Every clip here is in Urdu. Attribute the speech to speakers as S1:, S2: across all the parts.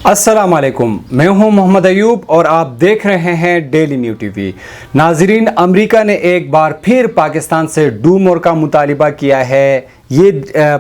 S1: السلام علیکم، میں ہوں محمد ایوب اور آپ دیکھ رہے ہیں ڈیلی نیو ٹی وی۔ ناظرین، امریکہ نے ایک بار پھر پاکستان سے ڈو مور کا مطالبہ کیا ہے۔ یہ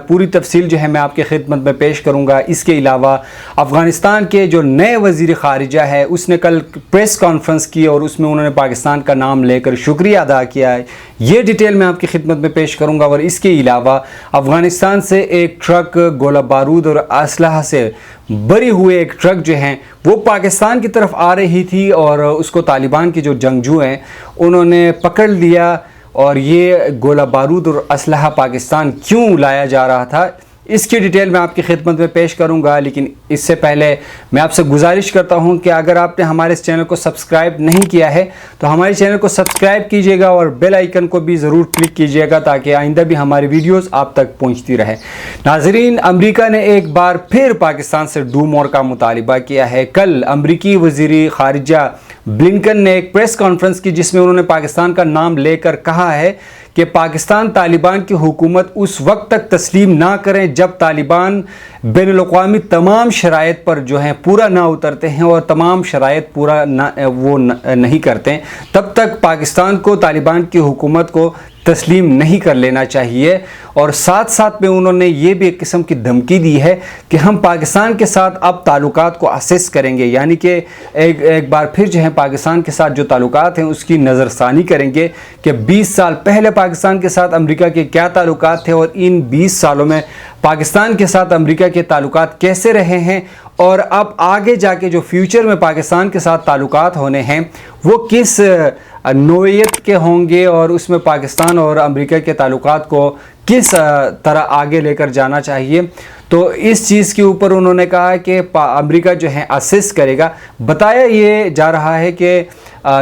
S1: پوری تفصیل جو ہے میں آپ کی خدمت میں پیش کروں گا۔ اس کے علاوہ افغانستان کے جو نئے وزیر خارجہ ہے اس نے کل پریس کانفرنس کی اور اس میں انہوں نے پاکستان کا نام لے کر شکریہ ادا کیا ہے۔ یہ ڈیٹیل میں آپ کی خدمت میں پیش کروں گا۔ اور اس کے علاوہ افغانستان سے ایک ٹرک گولہ بارود اور اسلحہ سے بری ہوئے ایک ٹرک جو ہیں وہ پاکستان کی طرف آ رہی تھی اور اس کو طالبان کے جو جنگجو ہیں انہوں نے پکڑ لیا۔ اور یہ گولہ بارود اور اسلحہ پاکستان کیوں لایا جا رہا تھا اس کی ڈیٹیل میں آپ کی خدمت میں پیش کروں گا، لیکن اس سے پہلے میں آپ سے گزارش کرتا ہوں کہ اگر آپ نے ہمارے اس چینل کو سبسکرائب نہیں کیا ہے تو ہمارے چینل کو سبسکرائب کیجئے گا اور بیل آئیکن کو بھی ضرور کلک کیجئے گا تاکہ آئندہ بھی ہماری ویڈیوز آپ تک پہنچتی رہے۔ ناظرین، امریکہ نے ایک بار پھر پاکستان سے ڈو مور کا مطالبہ کیا ہے۔ کل امریکی وزیر خارجہ بلنکن نے ایک پریس کانفرنس کی جس میں انہوں نے پاکستان کا نام لے کر کہا ہے کہ پاکستان طالبان کی حکومت اس وقت تک تسلیم نہ کریں جب طالبان بین الاقوامی تمام شرائط پر جو ہیں پورا نہ اترتے ہیں اور تمام شرائط پورا نہیں کرتے ہیں، تب تک پاکستان کو طالبان کی حکومت کو تسلیم نہیں کر لینا چاہیے۔ اور ساتھ ساتھ میں انہوں نے یہ بھی ایک قسم کی دھمکی دی ہے کہ ہم پاکستان کے ساتھ اب تعلقات کو اسیس کریں گے، یعنی کہ ایک بار پھر جو ہے پاکستان کے ساتھ جو تعلقات ہیں اس کی نظر ثانی کریں گے کہ 20 سال پہلے پاکستان کے ساتھ امریکہ کے کیا تعلقات تھے اور ان 20 سالوں میں پاکستان کے ساتھ امریکہ کے تعلقات کیسے رہے ہیں، اور اب آگے جا کے جو فیوچر میں پاکستان کے ساتھ تعلقات ہونے ہیں وہ کس نوعیت کے ہوں گے اور اس میں پاکستان اور امریکہ کے تعلقات کو کس طرح آگے لے کر جانا چاہیے۔ تو اس چیز کے اوپر انہوں نے کہا کہ امریکہ جو ہے اسیس کرے گا۔ بتایا یہ جا رہا ہے کہ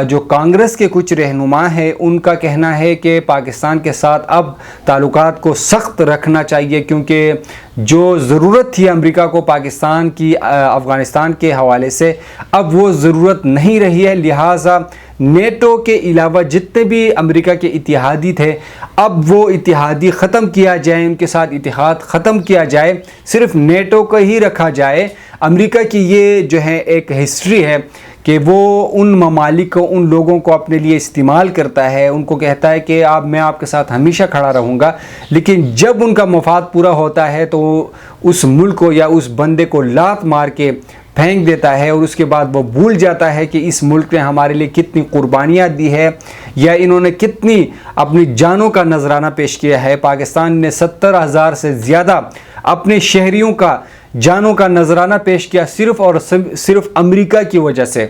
S1: جو کانگریس کے کچھ رہنما ہیں ان کا کہنا ہے کہ پاکستان کے ساتھ اب تعلقات کو سخت رکھنا چاہیے، کیونکہ جو ضرورت تھی امریکہ کو پاکستان کی افغانستان کے حوالے سے اب وہ ضرورت نہیں رہی ہے، لہٰذا نیٹو کے علاوہ جتنے بھی امریکہ کے اتحادی تھے اب وہ اتحادی ختم کیا جائے، ان کے ساتھ اتحاد ختم کیا جائے، صرف نیٹو کو ہی رکھا جائے۔ امریکہ کی یہ جو ہے ایک ہسٹری ہے کہ وہ ان ممالک کو، ان لوگوں کو اپنے لیے استعمال کرتا ہے، ان کو کہتا ہے کہ میں آپ کے ساتھ ہمیشہ کھڑا رہوں گا، لیکن جب ان کا مفاد پورا ہوتا ہے تو اس ملک کو یا اس بندے کو لات مار کے پھینک دیتا ہے اور اس کے بعد وہ بھول جاتا ہے کہ اس ملک نے ہمارے لیے کتنی قربانیاں دی ہے یا انہوں نے کتنی اپنی جانوں کا نذرانہ پیش کیا ہے۔ پاکستان نے 70,000 سے زیادہ اپنے شہریوں کا جانوں کا نذرانہ پیش کیا صرف اور صرف امریکہ کی وجہ سے۔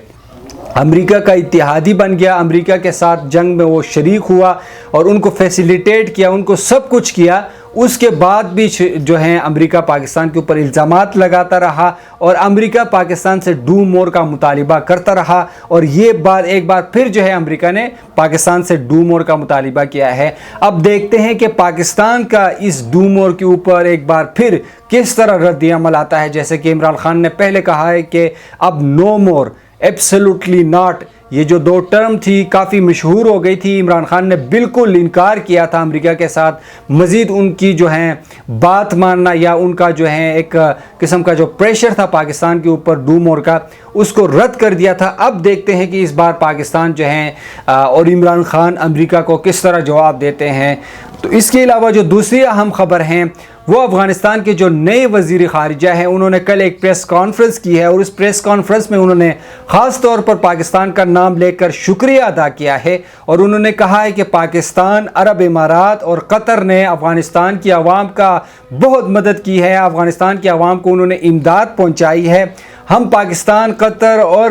S1: امریکہ کا اتحادی بن گیا، امریکہ کے ساتھ جنگ میں وہ شریک ہوا اور ان کو فیسیلیٹیٹ کیا، ان کو سب کچھ کیا۔ اس کے بعد بھی جو ہیں امریکہ پاکستان کے اوپر الزامات لگاتا رہا اور امریکہ پاکستان سے ڈو مور کا مطالبہ کرتا رہا، اور یہ ایک بار پھر جو ہے امریکہ نے پاکستان سے ڈو مور کا مطالبہ کیا ہے۔ اب دیکھتے ہیں کہ پاکستان کا اس ڈو مور کے اوپر ایک بار پھر کس طرح رد عمل آتا ہے۔ جیسے کہ عمران خان نے پہلے کہا ہے کہ اب نو مور، ایبسلیوٹلی ناٹ، یہ جو دو ٹرم تھی کافی مشہور ہو گئی تھی۔ عمران خان نے بالکل انکار کیا تھا امریکہ کے ساتھ مزید ان کی جو ہیں بات ماننا یا ان کا جو ہے ایک قسم کا جو پریشر تھا پاکستان کے اوپر ڈو مور کا، اس کو رد کر دیا تھا۔ اب دیکھتے ہیں کہ اس بار پاکستان جو ہیں اور عمران خان امریکہ کو کس طرح جواب دیتے ہیں۔ تو اس کے علاوہ جو دوسری اہم خبر ہیں وہ افغانستان کے جو نئے وزیر خارجہ ہیں انہوں نے کل ایک پریس کانفرنس کی ہے اور اس پریس کانفرنس میں انہوں نے خاص طور پر پاکستان کا نام لے کر شکریہ ادا کیا ہے اور انہوں نے کہا ہے کہ پاکستان، عرب امارات اور قطر نے افغانستان کی عوام کا بہت مدد کی ہے، افغانستان کی عوام کو انہوں نے امداد پہنچائی ہے۔ ہم پاکستان، قطر اور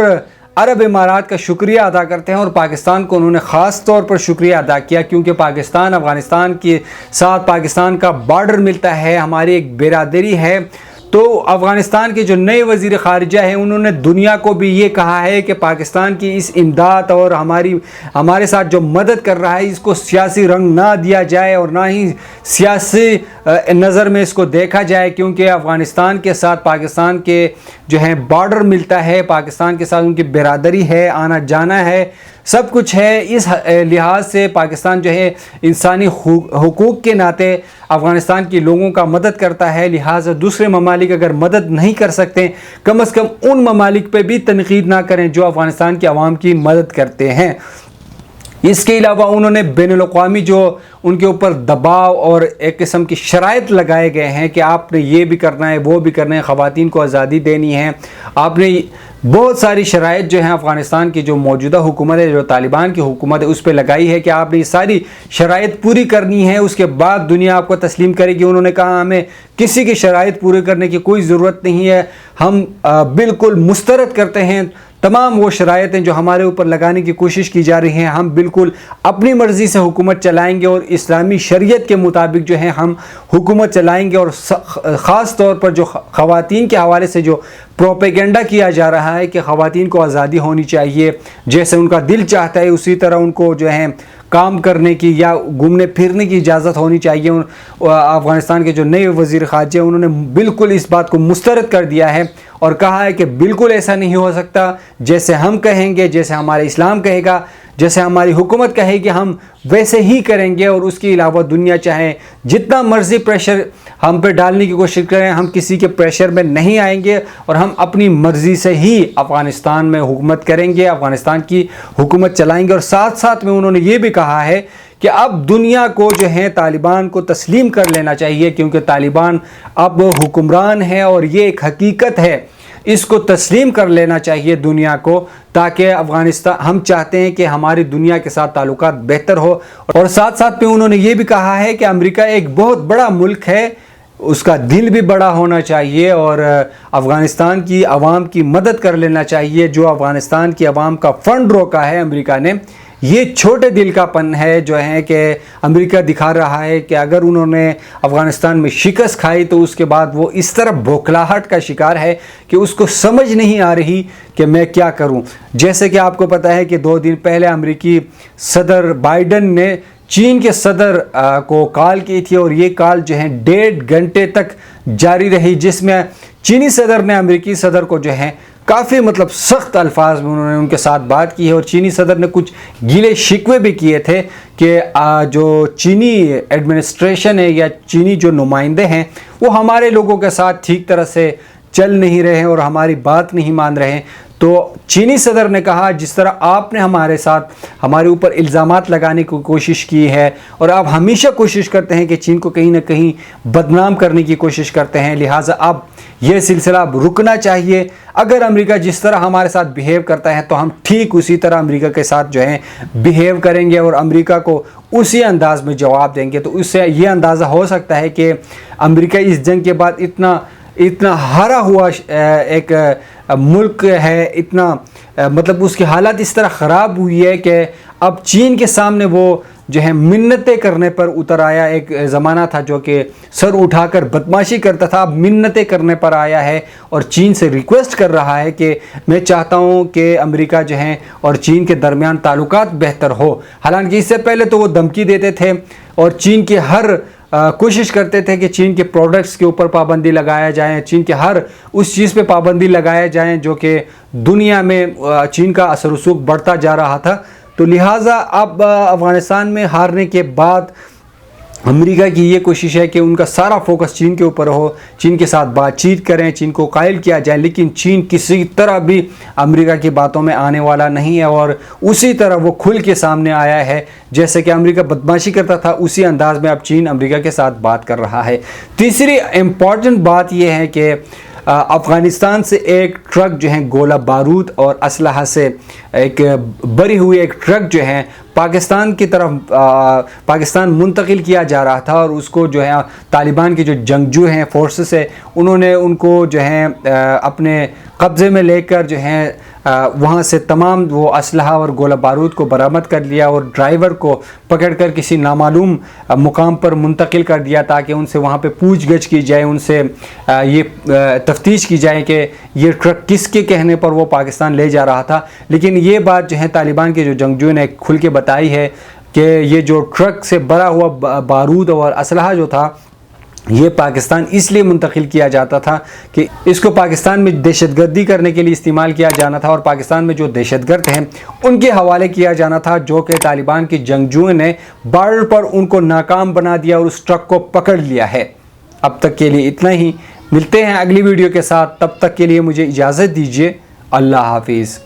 S1: عرب امارات کا شکریہ ادا کرتے ہیں، اور پاکستان کو انہوں نے خاص طور پر شکریہ ادا کیا کیونکہ پاکستان، افغانستان کے ساتھ پاکستان کا بارڈر ملتا ہے، ہماری ایک برادری ہے۔ تو افغانستان کے جو نئے وزیر خارجہ ہیں انہوں نے دنیا کو بھی یہ کہا ہے کہ پاکستان کی اس امداد اور ہمارے ساتھ جو مدد کر رہا ہے اس کو سیاسی رنگ نہ دیا جائے اور نہ ہی سیاسی نظر میں اس کو دیکھا جائے، کیونکہ افغانستان کے ساتھ پاکستان کے جو ہے بارڈر ملتا ہے پاکستان کے ساتھ، ان کی برادری ہے، آنا جانا ہے، سب کچھ ہے۔ اس لحاظ سے پاکستان جو ہے انسانی حقوق کے ناطے افغانستان کے لوگوں کا مدد کرتا ہے، لہٰذا دوسرے ممالک اگر مدد نہیں کر سکتے کم از کم ان ممالک پہ بھی تنقید نہ کریں جو افغانستان کے عوام کی مدد کرتے ہیں۔ اس کے علاوہ انہوں نے بین الاقوامی جو ان کے اوپر دباؤ اور ایک قسم کی شرائط لگائے گئے ہیں کہ آپ نے یہ بھی کرنا ہے، وہ بھی کرنا ہے، خواتین کو آزادی دینی ہے، آپ نے بہت ساری شرائط جو ہیں افغانستان کی جو موجودہ حکومت ہے، جو طالبان کی حکومت ہے، اس پہ لگائی ہے کہ آپ نے یہ ساری شرائط پوری کرنی ہے، اس کے بعد دنیا آپ کو تسلیم کرے گی۔ انہوں نے کہا ہمیں کسی کی شرائط پورے کرنے کی کوئی ضرورت نہیں ہے، ہم بالکل مسترد کرتے ہیں تمام وہ شرائطیں جو ہمارے اوپر لگانے کی کوشش کی جا رہی ہیں، ہم بالکل اپنی مرضی سے حکومت چلائیں گے اور اسلامی شریعت کے مطابق جو ہے ہم حکومت چلائیں گے۔ اور خاص طور پر جو خواتین کے حوالے سے جو پروپیگنڈا کیا جا رہا ہے کہ خواتین کو آزادی ہونی چاہیے، جیسے ان کا دل چاہتا ہے اسی طرح ان کو جو ہے کام کرنے کی یا گھومنے پھرنے کی اجازت ہونی چاہیے۔ افغانستان کے جو نئے وزیر خارجہ انہوں نے بالکل اس بات کو مسترد کر دیا ہے اور کہا ہے کہ بالکل ایسا نہیں ہو سکتا، جیسے ہم کہیں گے، جیسے ہمارے اسلام کہے گا، جیسے ہماری حکومت کہے گی ہم ویسے ہی کریں گے۔ اور اس کے علاوہ دنیا چاہے جتنا مرضی پریشر ہم پہ ڈالنے کی کوشش کریں، ہم کسی کے پریشر میں نہیں آئیں گے اور ہم اپنی مرضی سے ہی افغانستان میں حکومت کریں گے، افغانستان کی حکومت چلائیں گے۔ اور ساتھ ساتھ میں انہوں نے یہ بھی کہا ہے کہ اب دنیا کو جو ہے طالبان کو تسلیم کر لینا چاہیے، کیونکہ طالبان اب حکمران ہے اور یہ ایک حقیقت ہے، اس کو تسلیم کر لینا چاہیے دنیا کو، تاکہ افغانستان، ہم چاہتے ہیں کہ ہماری دنیا کے ساتھ تعلقات بہتر ہو۔ اور ساتھ ساتھ میں انہوں نے یہ بھی کہا ہے کہ امریکہ ایک بہت بڑا ملک ہے، اس کا دل بھی بڑا ہونا چاہیے اور افغانستان کی عوام کی مدد کر لینا چاہیے۔ جو افغانستان کی عوام کا فنڈ روکا ہے امریکا نے، یہ چھوٹے دل کا پن ہے جو ہے کہ امریکہ دکھا رہا ہے کہ اگر انہوں نے افغانستان میں شکست کھائی تو اس کے بعد وہ اس طرح بوکھلاہٹ کا شکار ہے کہ اس کو سمجھ نہیں آ رہی کہ میں کیا کروں۔ جیسے کہ آپ کو پتہ ہے کہ 2 دن پہلے امریکی صدر بائیڈن نے چین کے صدر کو کال کی تھی اور یہ کال جو ہے 1.5 گھنٹے تک جاری رہی، جس میں چینی صدر نے امریکی صدر کو جو ہے کافی سخت الفاظ میں انہوں نے ان کے ساتھ بات کی ہے۔ اور چینی صدر نے کچھ گیلے شکوے بھی کیے تھے کہ جو چینی ایڈمنسٹریشن ہے یا چینی جو نمائندے ہیں وہ ہمارے لوگوں کے ساتھ ٹھیک طرح سے چل نہیں رہے ہیں اور ہماری بات نہیں مان رہے ہیں۔ تو چینی صدر نے کہا جس طرح آپ نے ہمارے ساتھ ہمارے اوپر الزامات لگانے کی کوشش کی ہے اور آپ ہمیشہ کوشش کرتے ہیں کہ چین کو کہیں نہ کہیں بدنام کرنے کی کوشش کرتے ہیں، لہٰذا اب یہ سلسلہ رکنا چاہیے۔ اگر امریکہ جس طرح ہمارے ساتھ بیہیو کرتا ہے تو ہم ٹھیک اسی طرح امریکہ کے ساتھ جو ہے بیہیو کریں گے اور امریکہ کو اسی انداز میں جواب دیں گے۔ تو اس سے یہ اندازہ ہو سکتا ہے کہ امریکہ اس جنگ کے بعد اتنا ہارا ہوا ایک ملک ہے، اتنا اس کی حالت اس طرح خراب ہوئی ہے کہ اب چین کے سامنے وہ جو ہے منتیں کرنے پر اتر آیا۔ ایک زمانہ تھا جو کہ سر اٹھا کر بدماشی کرتا تھا، اب منتیں کرنے پر آیا ہے اور چین سے ریکویسٹ کر رہا ہے کہ میں چاہتا ہوں کہ امریکہ جو ہے اور چین کے درمیان تعلقات بہتر ہو۔ حالانکہ اس سے پہلے تو وہ دھمکی دیتے تھے اور چین کی ہر کوشش کرتے تھے کہ چین کے پروڈکٹس کے اوپر پابندی لگایا جائیں، چین کے ہر اس چیز پہ پابندی لگایا جائیں جو کہ دنیا میں چین کا اثر و رسوخ بڑھتا جا رہا تھا۔ تو لہٰذا اب افغانستان میں ہارنے کے بعد امریکہ کی یہ کوشش ہے کہ ان کا سارا فوکس چین کے اوپر ہو، چین کے ساتھ بات چیت کریں، چین کو قائل کیا جائے، لیکن چین کسی طرح بھی امریکہ کی باتوں میں آنے والا نہیں ہے اور اسی طرح وہ کھل کے سامنے آیا ہے۔ جیسے کہ امریکہ بدماشی کرتا تھا اسی انداز میں اب چین امریکہ کے ساتھ بات کر رہا ہے۔ تیسری امپورٹنٹ بات یہ ہے کہ افغانستان سے ایک ٹرک جو ہے گولہ بارود اور اسلحہ سے ایک بری ہوئی ایک ٹرک جو ہے پاکستان کی طرف پاکستان منتقل کیا جا رہا تھا اور اس کو جو ہے طالبان کے جو جنگجو ہیں فورسز ہے انہوں نے ان کو جو ہے اپنے قبضے میں لے کر جو ہے وہاں سے تمام وہ اسلحہ اور گولہ بارود کو برآمد کر لیا اور ڈرائیور کو پکڑ کر کسی نامعلوم مقام پر منتقل کر دیا تاکہ ان سے وہاں پہ پوچھ گچھ کی جائے، ان سے یہ تفتیش کی جائے کہ یہ ٹرک کس کے کہنے پر وہ پاکستان لے جا رہا تھا۔ لیکن یہ بات جو ہے طالبان کے جو جنگجو نے کھل کے بتائی ہے کہ یہ جو ٹرک سے بھرا ہوا بارود اور اسلحہ جو تھا یہ پاکستان اس لیے منتقل کیا جاتا تھا کہ اس کو پاکستان میں دہشت گردی کرنے کے لیے استعمال کیا جانا تھا، اور پاکستان میں جو دہشت گرد ہیں ان کے حوالے کیا جانا تھا، جو کہ طالبان کی جنگجوؤں نے بارڈر پر ان کو ناکام بنا دیا اور اس ٹرک کو پکڑ لیا ہے۔ اب تک کے لیے اتنا ہی، ملتے ہیں اگلی ویڈیو کے ساتھ، تب تک کے لیے مجھے اجازت دیجیے، اللہ حافظ۔